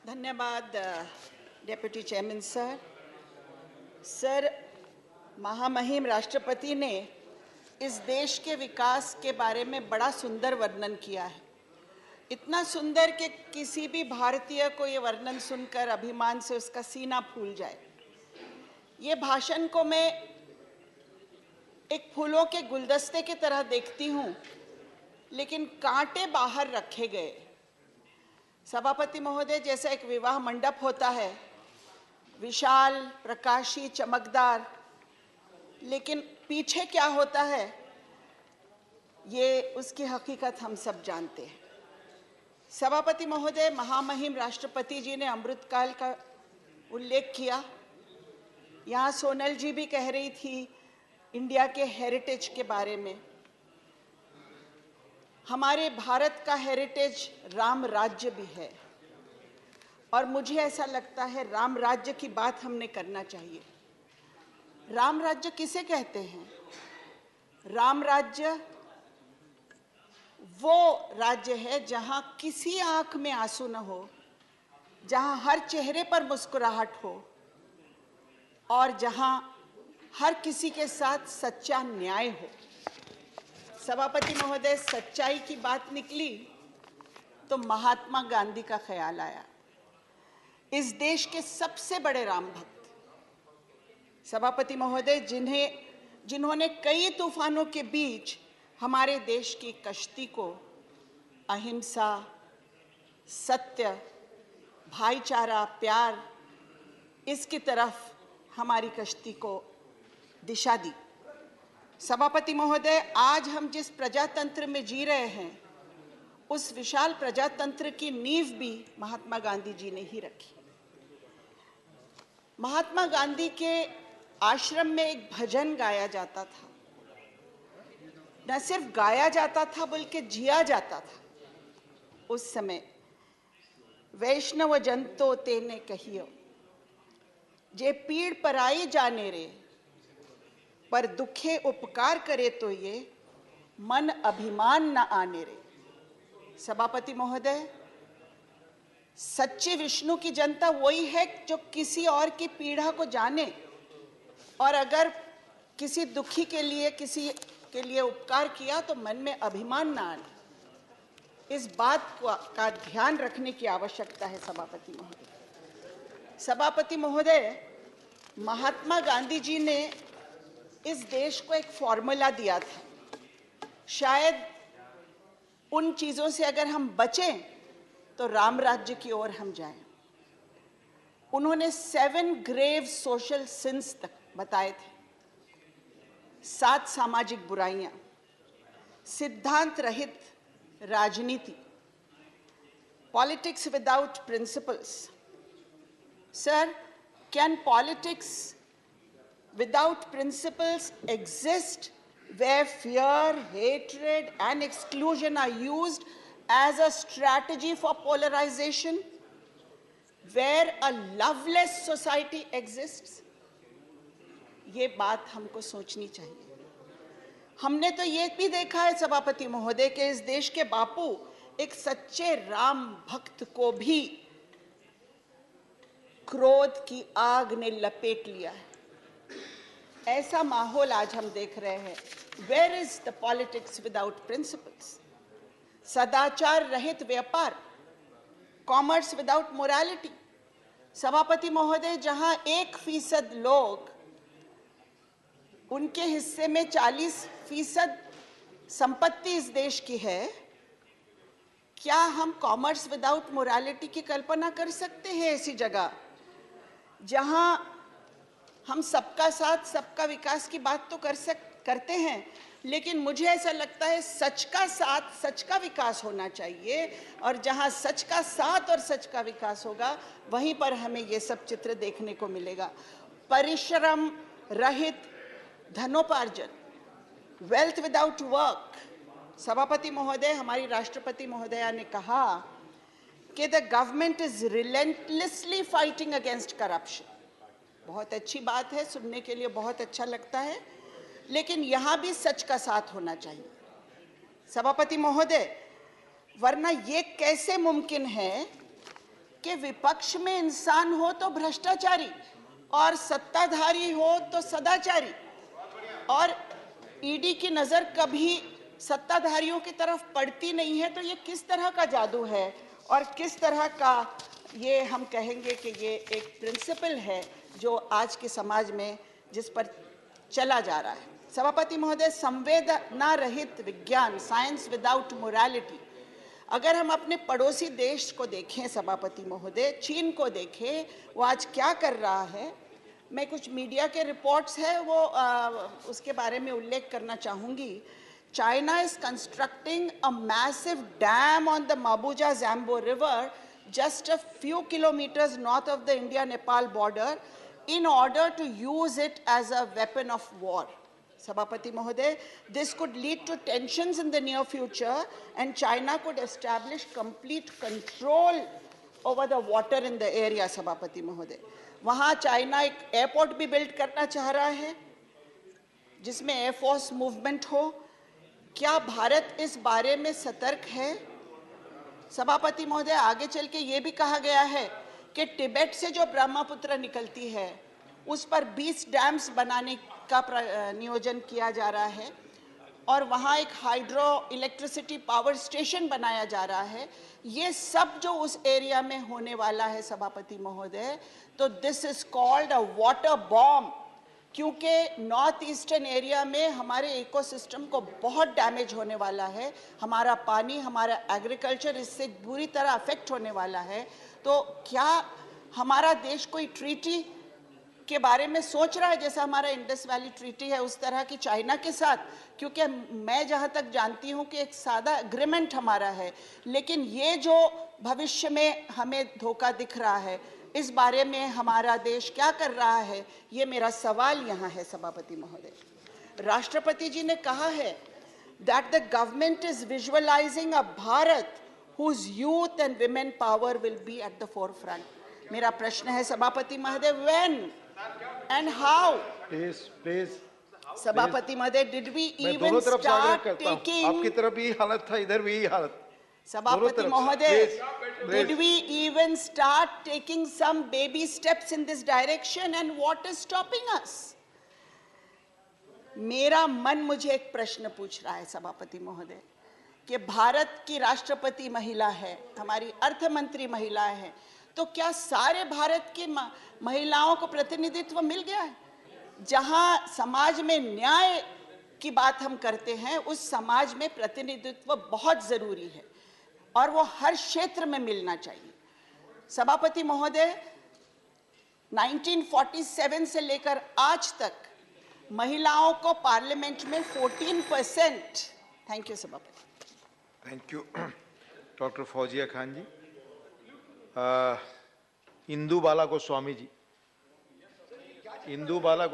धन्यवाद deputy chairman sir. महामहिम राष्ट्रपति ने इस देश के विकास के बारे में बड़ा सुंदर वर्णन किया है। इतना सुंदर कि किसी भी भारतीय को ये वर्णन सुनकर अभिमान से उसका सीना फूल जाए। ये भाषण को मैं एक फूलों के गुलदस्ते की तरह देखती हूँ, लेकिन कांटे बाहर रखे गए। सभापति महोदय, जैसा एक विवाह मंडप होता है, विशाल, प्रकाशी, चमकदार, लेकिन पीछे क्या होता है ये उसकी हकीकत हम सब जानते हैं। सभापति महोदय, महामहिम राष्ट्रपति जी ने अमृतकाल का उल्लेख किया। यहाँ सोनल जी भी कह रही थी इंडिया के हेरिटेज के बारे में। हमारे भारत का हेरिटेज राम राज्य भी है, और मुझे ऐसा लगता है राम राज्य की बात हमने करना चाहिए। राम राज्य किसे कहते हैं? राम राज्य वो राज्य है जहां किसी आंख में आंसू न हो, जहां हर चेहरे पर मुस्कुराहट हो, और जहां हर किसी के साथ सच्चा न्याय हो। सभापति महोदय, सच्चाई की बात निकली तो महात्मा गांधी का ख्याल आया, इस देश के सबसे बड़े राम भक्त। सभापति महोदय, जिन्होंने कई तूफानों के बीच हमारे देश की कश्ती को अहिंसा, सत्य, भाईचारा, प्यार, इसकी तरफ हमारी कश्ती को दिशा दी। सभापति महोदय, आज हम जिस प्रजातंत्र में जी रहे हैं, उस विशाल प्रजातंत्र की नींव भी महात्मा गांधी जी ने ही रखी। महात्मा गांधी के आश्रम में एक भजन गाया जाता था, न सिर्फ गाया जाता था बल्कि जिया जाता था। उस समय वैष्णव जन तो तेने कहियो, जे पीड़ पराई जाने रे, पर दुखे उपकार करे तो ये मन अभिमान न आने रे। सभापति महोदय, सच्चे विष्णु की जनता वही है जो किसी और की पीड़ा को जाने, और अगर किसी दुखी के लिए उपकार किया तो मन में अभिमान न आने। इस बात का ध्यान रखने की आवश्यकता है। सभापति महोदय, महात्मा गांधी जी ने इस देश को एक फॉर्मूला दिया था। शायद उन चीजों से अगर हम बचें तो राम राज्य की ओर हम जाएं। उन्होंने 7 ग्रेव सोशल सिंस तक बताए थे। 7 सामाजिक बुराइयां, सिद्धांत रहित राजनीति, politics without principles. Sir, can politics without principles exist where fear, hatred and exclusion are used as a strategy for polarization, where a loveless society exists? ये बात हमको सोचनी चाहिए। हमने तो ये भी देखा है सभापति महोदय कि इस देश के बापू एक सच्चे राम भक्त को भी क्रोध की आग ने लपेट लिया है। ऐसा माहौल आज हम देख रहे हैं। Where is the politics without principles? सदाचार रहित व्यापार, कॉमर्स विदाउट मोरालिटी। सभापति महोदय, जहां 1% लोग, उनके हिस्से में 40% संपत्ति इस देश की है, क्या हम कॉमर्स विदाउट मोरालिटी की कल्पना कर सकते हैं? ऐसी जगह जहां हम सबका साथ सबका विकास की बात तो करते हैं, लेकिन मुझे ऐसा लगता है सच का साथ सच का विकास होना चाहिए, और जहां सच का साथ और सच का विकास होगा वहीं पर हमें ये सब चित्र देखने को मिलेगा। परिश्रम रहित धनोपार्जन, वेल्थ विदाउट वर्क। सभापति महोदय, हमारी राष्ट्रपति महोदया ने कहा कि the government is relentlessly fighting against corruption. बहुत अच्छी बात है, सुनने के लिए बहुत अच्छा लगता है, लेकिन यहाँ भी सच का साथ होना चाहिए। सभापति महोदय, वरना ये कैसे मुमकिन है कि विपक्ष में इंसान हो तो भ्रष्टाचारी और सत्ताधारी हो तो सदाचारी, और ईडी की नजर कभी सत्ताधारियों की तरफ पड़ती नहीं है। तो ये किस तरह का जादू है और किस तरह का ये हम कहेंगे कि ये एक प्रिंसिपल है जो आज के समाज में जिस पर चला जा रहा है। सभापति महोदय, संवेदना रहित विज्ञान, साइंस विदाउट मोरालिटी, अगर हम अपने पड़ोसी देश को देखें सभापति महोदय, चीन को देखें, वो आज क्या कर रहा है, मैं कुछ मीडिया के रिपोर्ट्स है वो उसके बारे में उल्लेख करना चाहूँगी। China is constructing a massive dam on the Mabja Zangbo river just a few kilometers north of the India-Nepal border in order to use it as a weapon of war. Sabhapati Mahoday, this could lead to tensions in the near future and China could establish complete control over the water in the area, Sabhapati Mahoday. वहाँ China एक airport भी build करना चाह रहा है जिसमें air force movement हो। क्या भारत इस बारे में सतर्क है? सभापति महोदय, आगे चल के ये भी कहा गया है कि तिब्बत से जो ब्रह्मपुत्र निकलती है उस पर 20 डैम्स बनाने का नियोजन किया जा रहा है और वहाँ एक हाइड्रो इलेक्ट्रिसिटी पावर स्टेशन बनाया जा रहा है। ये सब जो उस एरिया में होने वाला है सभापति महोदय, तो this is called a water bomb, क्योंकि नॉर्थ ईस्टर्न एरिया में हमारे इकोसिस्टम को बहुत डैमेज होने वाला है। हमारा पानी, हमारा एग्रीकल्चर इससे बुरी तरह अफेक्ट होने वाला है। तो क्या हमारा देश कोई ट्रीटी के बारे में सोच रहा है, जैसा हमारा इंडस वैली ट्रीटी है उस तरह की चाइना के साथ? क्योंकि मैं जहाँ तक जानती हूँ कि एक सादा एग्रीमेंट हमारा है, लेकिन ये जो भविष्य में हमें धोखा दिख रहा है, इस बारे में हमारा देश क्या कर रहा है, ये मेरा सवाल यहाँ है सभापति महोदय। राष्ट्रपति जी ने कहा है that the government is visualizing a Bharat whose youth and women power will be at the forefront. मेरा प्रश्न है सभापति महोदय, when and how? Please. सभापति महोदय, did we even start taking? आपकी तरफ भी हालत था, इधर भी हालत। सभापति महोदय, did we even start taking some baby steps in this direction and what is stopping us? मेरा मन मुझे एक प्रश्न पूछ रहा है सभापति महोदय कि भारत की राष्ट्रपति महिला है, हमारी अर्थ मंत्री महिला है, तो क्या सारे भारत की महिलाओं को प्रतिनिधित्व मिल गया है? जहां समाज में न्याय की बात हम करते हैं, उस समाज में प्रतिनिधित्व बहुत जरूरी है और वो हर क्षेत्र में मिलना चाहिए। सभापति महोदय, 1947 से लेकर आज तक महिलाओं को पार्लियामेंट में 14%। थैंक यू सभापति। Thank you doctor Fauzia Khan ji. Indu Bala Goswami ji, Indu Bala